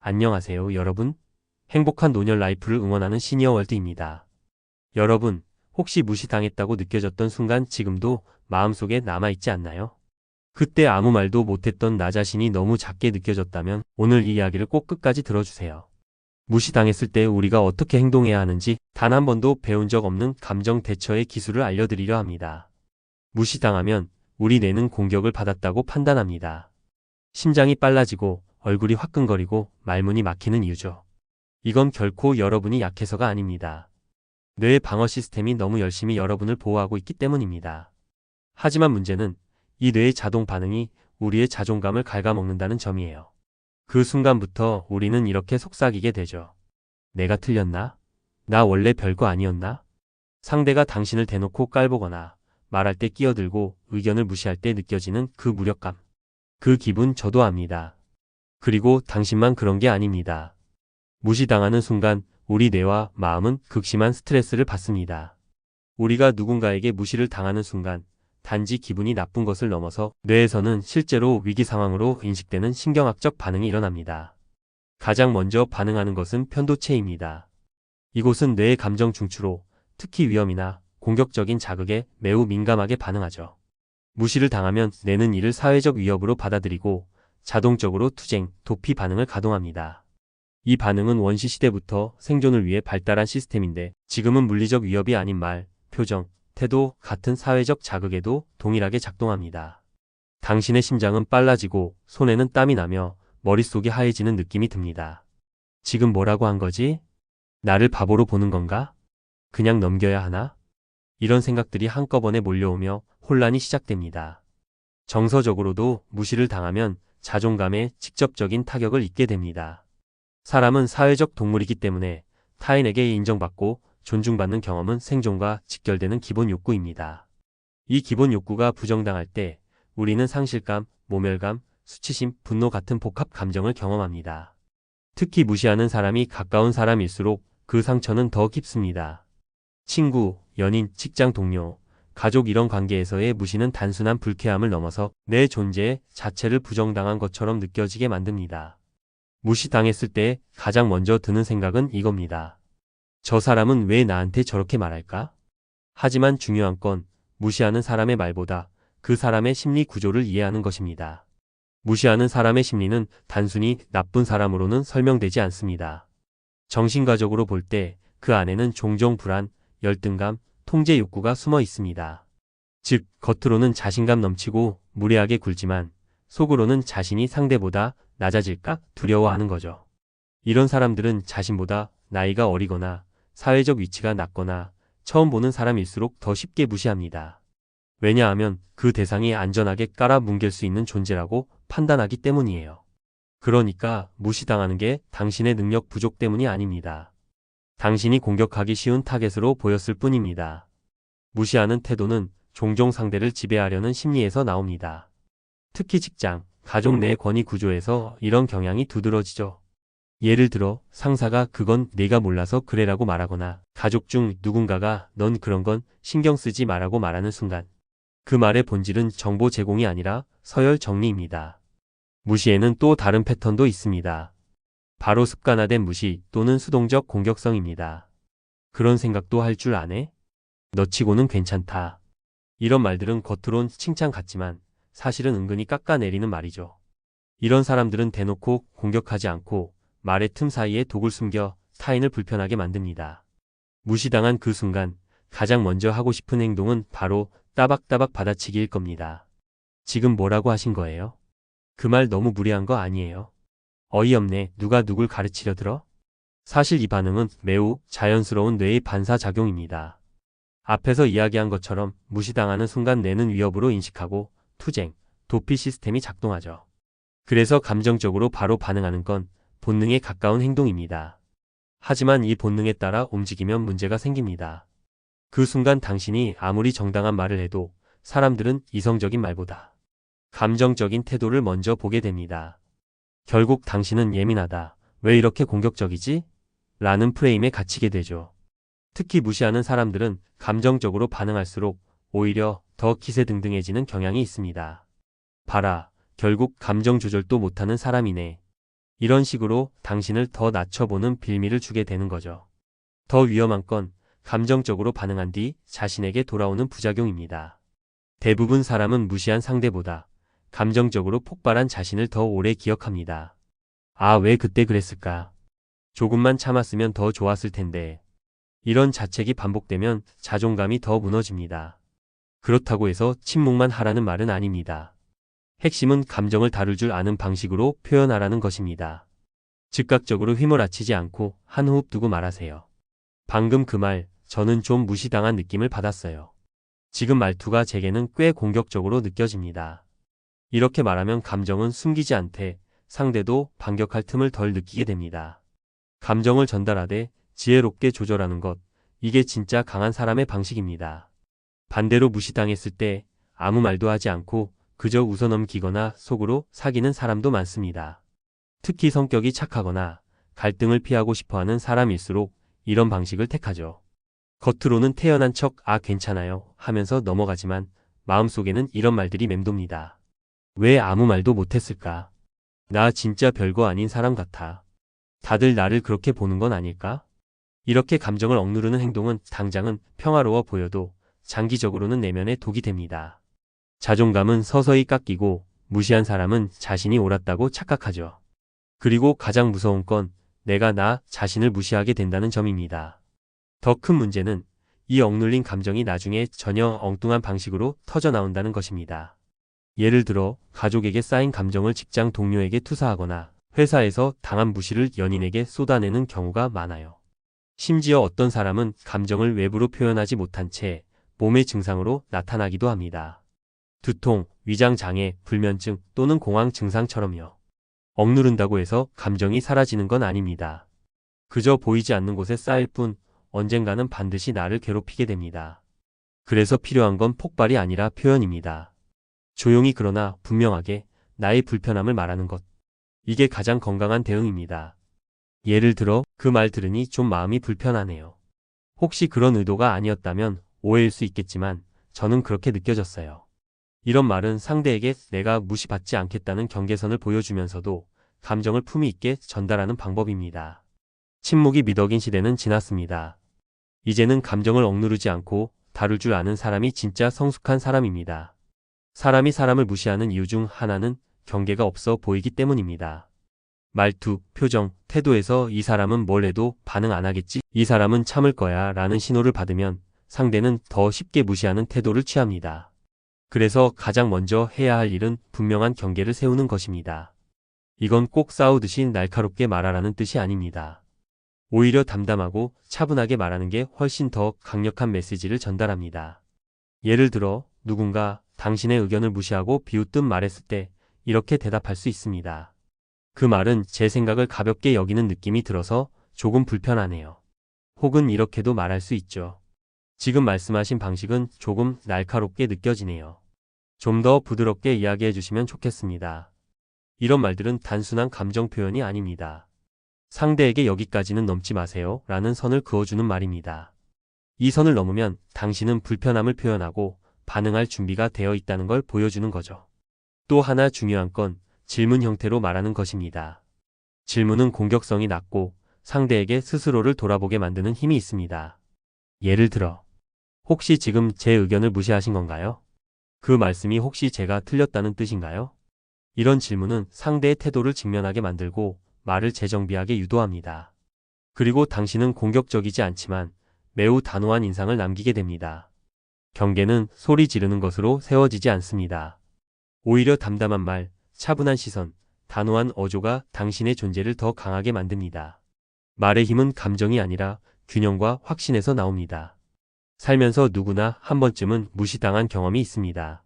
안녕하세요, 여러분. 행복한 노년 라이프를 응원하는 시니어 월드입니다. 여러분, 혹시 무시당했다고 느껴졌던 순간 지금도 마음속에 남아있지 않나요? 그때 아무 말도 못했던 나 자신이 너무 작게 느껴졌다면 오늘 이 이야기를 꼭 끝까지 들어주세요. 무시당했을 때 우리가 어떻게 행동해야 하는지 단 한 번도 배운 적 없는 감정 대처의 기술을 알려드리려 합니다. 무시당하면 우리 뇌는 공격을 받았다고 판단합니다. 심장이 빨라지고 얼굴이 화끈거리고 말문이 막히는 이유죠. 이건 결코 여러분이 약해서가 아닙니다. 뇌의 방어 시스템이 너무 열심히 여러분을 보호하고 있기 때문입니다. 하지만 문제는 이 뇌의 자동 반응이 우리의 자존감을 갉아먹는다는 점이에요. 그 순간부터 우리는 이렇게 속삭이게 되죠. 내가 틀렸나? 나 원래 별거 아니었나? 상대가 당신을 대놓고 깔보거나 말할 때 끼어들고 의견을 무시할 때 느껴지는 그 무력감. 그 기분 저도 압니다. 그리고 당신만 그런 게 아닙니다. 무시당하는 순간 우리 뇌와 마음은 극심한 스트레스를 받습니다. 우리가 누군가에게 무시를 당하는 순간 단지 기분이 나쁜 것을 넘어서 뇌에서는 실제로 위기 상황으로 인식되는 신경학적 반응이 일어납니다. 가장 먼저 반응하는 것은 편도체입니다. 이곳은 뇌의 감정 중추로 특히 위험이나 공격적인 자극에 매우 민감하게 반응하죠. 무시를 당하면 뇌는 이를 사회적 위협으로 받아들이고 자동적으로 투쟁, 도피 반응을 가동합니다. 이 반응은 원시 시대부터 생존을 위해 발달한 시스템인데 지금은 물리적 위협이 아닌 말, 표정, 태도 같은 사회적 자극에도 동일하게 작동합니다. 당신의 심장은 빨라지고 손에는 땀이 나며 머릿속이 하얘지는 느낌이 듭니다. 지금 뭐라고 한 거지? 나를 바보로 보는 건가? 그냥 넘겨야 하나? 이런 생각들이 한꺼번에 몰려오며 혼란이 시작됩니다. 정서적으로도 무시를 당하면 자존감에 직접적인 타격을 입게 됩니다. 사람은 사회적 동물이기 때문에 타인에게 인정받고 존중받는 경험은 생존과 직결되는 기본 욕구입니다. 이 기본 욕구가 부정당할 때 우리는 상실감, 모멸감, 수치심, 분노 같은 복합 감정을 경험합니다. 특히 무시하는 사람이 가까운 사람일수록 그 상처는 더 깊습니다. 친구, 연인, 직장 동료, 가족 이런 관계에서의 무시는 단순한 불쾌함을 넘어서 내 존재 자체를 부정당한 것처럼 느껴지게 만듭니다. 무시당했을 때 가장 먼저 드는 생각은 이겁니다. 저 사람은 왜 나한테 저렇게 말할까? 하지만 중요한 건 무시하는 사람의 말보다 그 사람의 심리 구조를 이해하는 것입니다. 무시하는 사람의 심리는 단순히 나쁜 사람으로는 설명되지 않습니다. 정신과적으로 볼 때 그 안에는 종종 불안, 열등감, 통제 욕구가 숨어 있습니다. 즉, 겉으로는 자신감 넘치고 무례하게 굴지만 속으로는 자신이 상대보다 낮아질까 두려워하는 거죠. 이런 사람들은 자신보다 나이가 어리거나 사회적 위치가 낮거나 처음 보는 사람일수록 더 쉽게 무시합니다. 왜냐하면 그 대상이 안전하게 깔아뭉갤 수 있는 존재라고 판단하기 때문이에요. 그러니까 무시당하는 게 당신의 능력 부족 때문이 아닙니다. 당신이 공격하기 쉬운 타겟으로 보였을 뿐입니다. 무시하는 태도는 종종 상대를 지배하려는 심리에서 나옵니다. 특히 직장, 가족 내 권위 구조에서 이런 경향이 두드러지죠. 예를 들어 상사가 그건 내가 몰라서 그래라고 말하거나 가족 중 누군가가 넌 그런 건 신경 쓰지 마라고 말하는 순간 그 말의 본질은 정보 제공이 아니라 서열 정리입니다. 무시에는 또 다른 패턴도 있습니다. 바로 습관화된 무시 또는 수동적 공격성입니다. 그런 생각도 할 줄 아네? 너 치고는 괜찮다. 이런 말들은 겉으론 칭찬 같지만 사실은 은근히 깎아내리는 말이죠. 이런 사람들은 대놓고 공격하지 않고 말의 틈 사이에 독을 숨겨 타인을 불편하게 만듭니다. 무시당한 그 순간 가장 먼저 하고 싶은 행동은 바로 따박따박 받아치기일 겁니다. 지금 뭐라고 하신 거예요? 그 말 너무 무례한 거 아니에요? 어이없네. 누가 누굴 가르치려 들어? 사실 이 반응은 매우 자연스러운 뇌의 반사작용입니다. 앞에서 이야기한 것처럼 무시당하는 순간 뇌는 위협으로 인식하고 투쟁, 도피 시스템이 작동하죠. 그래서 감정적으로 바로 반응하는 건 본능에 가까운 행동입니다. 하지만 이 본능에 따라 움직이면 문제가 생깁니다. 그 순간 당신이 아무리 정당한 말을 해도 사람들은 이성적인 말보다 감정적인 태도를 먼저 보게 됩니다. 결국 당신은 예민하다. 왜 이렇게 공격적이지? 라는 프레임에 갇히게 되죠. 특히 무시하는 사람들은 감정적으로 반응할수록 오히려 더 기세등등해지는 경향이 있습니다. 봐라, 결국 감정 조절도 못하는 사람이네. 이런 식으로 당신을 더 낮춰보는 빌미를 주게 되는 거죠. 더 위험한 건 감정적으로 반응한 뒤 자신에게 돌아오는 부작용입니다. 대부분 사람은 무시한 상대보다 감정적으로 폭발한 자신을 더 오래 기억합니다. 아, 왜 그때 그랬을까? 조금만 참았으면 더 좋았을 텐데. 이런 자책이 반복되면 자존감이 더 무너집니다. 그렇다고 해서 침묵만 하라는 말은 아닙니다. 핵심은 감정을 다룰 줄 아는 방식으로 표현하라는 것입니다. 즉각적으로 휘몰아치지 않고 한 호흡 두고 말하세요. 방금 그 말, 저는 좀 무시당한 느낌을 받았어요. 지금 말투가 제게는 꽤 공격적으로 느껴집니다. 이렇게 말하면 감정은 숨기지 않되 상대도 반격할 틈을 덜 느끼게 됩니다. 감정을 전달하되 지혜롭게 조절하는 것, 이게 진짜 강한 사람의 방식입니다. 반대로 무시당했을 때 아무 말도 하지 않고 그저 웃어넘기거나 속으로 사귀는 사람도 많습니다. 특히 성격이 착하거나 갈등을 피하고 싶어하는 사람일수록 이런 방식을 택하죠. 겉으로는 태연한 척 "아, 괜찮아요" 하면서 넘어가지만 마음속에는 이런 말들이 맴돕니다. 왜 아무 말도 못했을까? 나 진짜 별거 아닌 사람 같아. 다들 나를 그렇게 보는 건 아닐까? 이렇게 감정을 억누르는 행동은 당장은 평화로워 보여도 장기적으로는 내면에 독이 됩니다. 자존감은 서서히 깎이고 무시한 사람은 자신이 옳았다고 착각하죠. 그리고 가장 무서운 건 내가 나 자신을 무시하게 된다는 점입니다. 더 큰 문제는 이 억눌린 감정이 나중에 전혀 엉뚱한 방식으로 터져나온다는 것입니다. 예를 들어 가족에게 쌓인 감정을 직장 동료에게 투사하거나 회사에서 당한 무시를 연인에게 쏟아내는 경우가 많아요. 심지어 어떤 사람은 감정을 외부로 표현하지 못한 채 몸의 증상으로 나타나기도 합니다. 두통, 위장장애, 불면증 또는 공황 증상처럼요. 억누른다고 해서 감정이 사라지는 건 아닙니다. 그저 보이지 않는 곳에 쌓일 뿐 언젠가는 반드시 나를 괴롭히게 됩니다. 그래서 필요한 건 폭발이 아니라 표현입니다. 조용히 그러나 분명하게 나의 불편함을 말하는 것. 이게 가장 건강한 대응입니다. 예를 들어 그 말 들으니 좀 마음이 불편하네요. 혹시 그런 의도가 아니었다면 오해일 수 있겠지만 저는 그렇게 느껴졌어요. 이런 말은 상대에게 내가 무시받지 않겠다는 경계선을 보여주면서도 감정을 품위 있게 전달하는 방법입니다. 침묵이 미덕인 시대는 지났습니다. 이제는 감정을 억누르지 않고 다룰 줄 아는 사람이 진짜 성숙한 사람입니다. 사람이 사람을 무시하는 이유 중 하나는 경계가 없어 보이기 때문입니다. 말투, 표정, 태도에서 이 사람은 뭘 해도 반응 안 하겠지? 이 사람은 참을 거야 라는 신호를 받으면 상대는 더 쉽게 무시하는 태도를 취합니다. 그래서 가장 먼저 해야 할 일은 분명한 경계를 세우는 것입니다. 이건 꼭 싸우듯이 날카롭게 말하라는 뜻이 아닙니다. 오히려 담담하고 차분하게 말하는 게 훨씬 더 강력한 메시지를 전달합니다. 예를 들어 누군가 당신의 의견을 무시하고 비웃듯 말했을 때 이렇게 대답할 수 있습니다. 그 말은 제 생각을 가볍게 여기는 느낌이 들어서 조금 불편하네요. 혹은 이렇게도 말할 수 있죠. 지금 말씀하신 방식은 조금 날카롭게 느껴지네요. 좀 더 부드럽게 이야기해 주시면 좋겠습니다. 이런 말들은 단순한 감정 표현이 아닙니다. 상대에게 여기까지는 넘지 마세요 라는 선을 그어주는 말입니다. 이 선을 넘으면 당신은 불편함을 표현하고 반응할 준비가 되어 있다는 걸 보여주는 거죠. 또 하나 중요한 건 질문 형태로 말하는 것입니다. 질문은 공격성이 낮고 상대에게 스스로를 돌아보게 만드는 힘이 있습니다. 예를 들어, 혹시 지금 제 의견을 무시하신 건가요? 그 말씀이 혹시 제가 틀렸다는 뜻인가요? 이런 질문은 상대의 태도를 직면하게 만들고 말을 재정비하게 유도합니다. 그리고 당신은 공격적이지 않지만 매우 단호한 인상을 남기게 됩니다. 경계는 소리 지르는 것으로 세워지지 않습니다. 오히려 담담한 말, 차분한 시선, 단호한 어조가 당신의 존재를 더 강하게 만듭니다. 말의 힘은 감정이 아니라 균형과 확신에서 나옵니다. 살면서 누구나 한 번쯤은 무시당한 경험이 있습니다.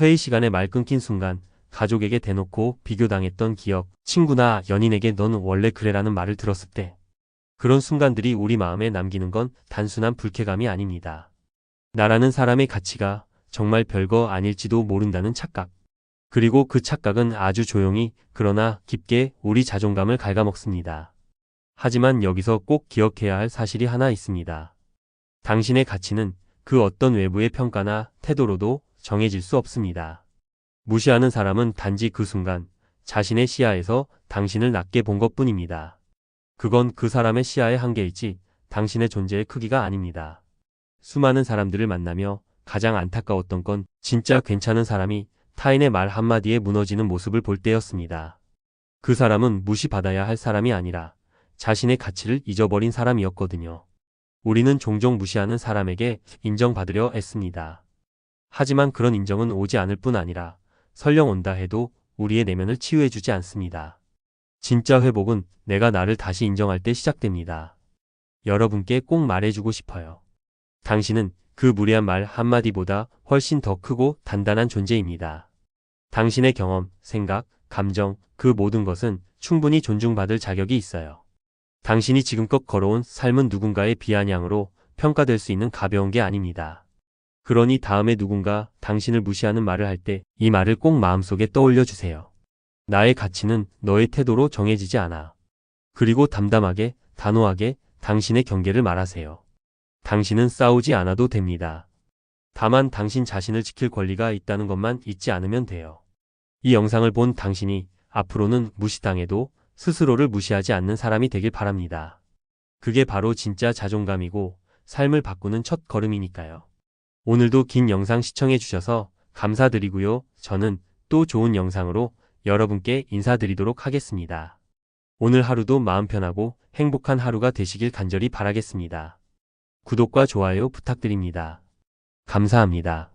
회의 시간에 말 끊긴 순간, 가족에게 대놓고 비교당했던 기억, 친구나 연인에게 넌 원래 그래라는 말을 들었을 때, 그런 순간들이 우리 마음에 남기는 건 단순한 불쾌감이 아닙니다. 나라는 사람의 가치가 정말 별거 아닐지도 모른다는 착각. 그리고 그 착각은 아주 조용히 그러나 깊게 우리 자존감을 갉아먹습니다. 하지만 여기서 꼭 기억해야 할 사실이 하나 있습니다. 당신의 가치는 그 어떤 외부의 평가나 태도로도 정해질 수 없습니다. 무시하는 사람은 단지 그 순간 자신의 시야에서 당신을 낮게 본 것뿐입니다. 그건 그 사람의 시야의 한계이지 당신의 존재의 크기가 아닙니다. 수많은 사람들을 만나며 가장 안타까웠던 건 진짜 괜찮은 사람이 타인의 말 한마디에 무너지는 모습을 볼 때였습니다. 그 사람은 무시받아야 할 사람이 아니라 자신의 가치를 잊어버린 사람이었거든요. 우리는 종종 무시하는 사람에게 인정받으려 애씁니다. 하지만 그런 인정은 오지 않을 뿐 아니라 설령 온다 해도 우리의 내면을 치유해주지 않습니다. 진짜 회복은 내가 나를 다시 인정할 때 시작됩니다. 여러분께 꼭 말해주고 싶어요. 당신은 그 무례한 말 한마디보다 훨씬 더 크고 단단한 존재입니다. 당신의 경험, 생각, 감정, 그 모든 것은 충분히 존중받을 자격이 있어요. 당신이 지금껏 걸어온 삶은 누군가의 비아냥으로 평가될 수 있는 가벼운 게 아닙니다. 그러니 다음에 누군가 당신을 무시하는 말을 할 때 이 말을 꼭 마음속에 떠올려 주세요. 나의 가치는 너의 태도로 정해지지 않아. 그리고 담담하게, 단호하게 당신의 경계를 말하세요. 당신은 싸우지 않아도 됩니다. 다만 당신 자신을 지킬 권리가 있다는 것만 잊지 않으면 돼요. 이 영상을 본 당신이 앞으로는 무시당해도 스스로를 무시하지 않는 사람이 되길 바랍니다. 그게 바로 진짜 자존감이고 삶을 바꾸는 첫 걸음이니까요. 오늘도 긴 영상 시청해 주셔서 감사드리고요. 저는 또 좋은 영상으로 여러분께 인사드리도록 하겠습니다. 오늘 하루도 마음 편하고 행복한 하루가 되시길 간절히 바라겠습니다. 구독과 좋아요 부탁드립니다. 감사합니다.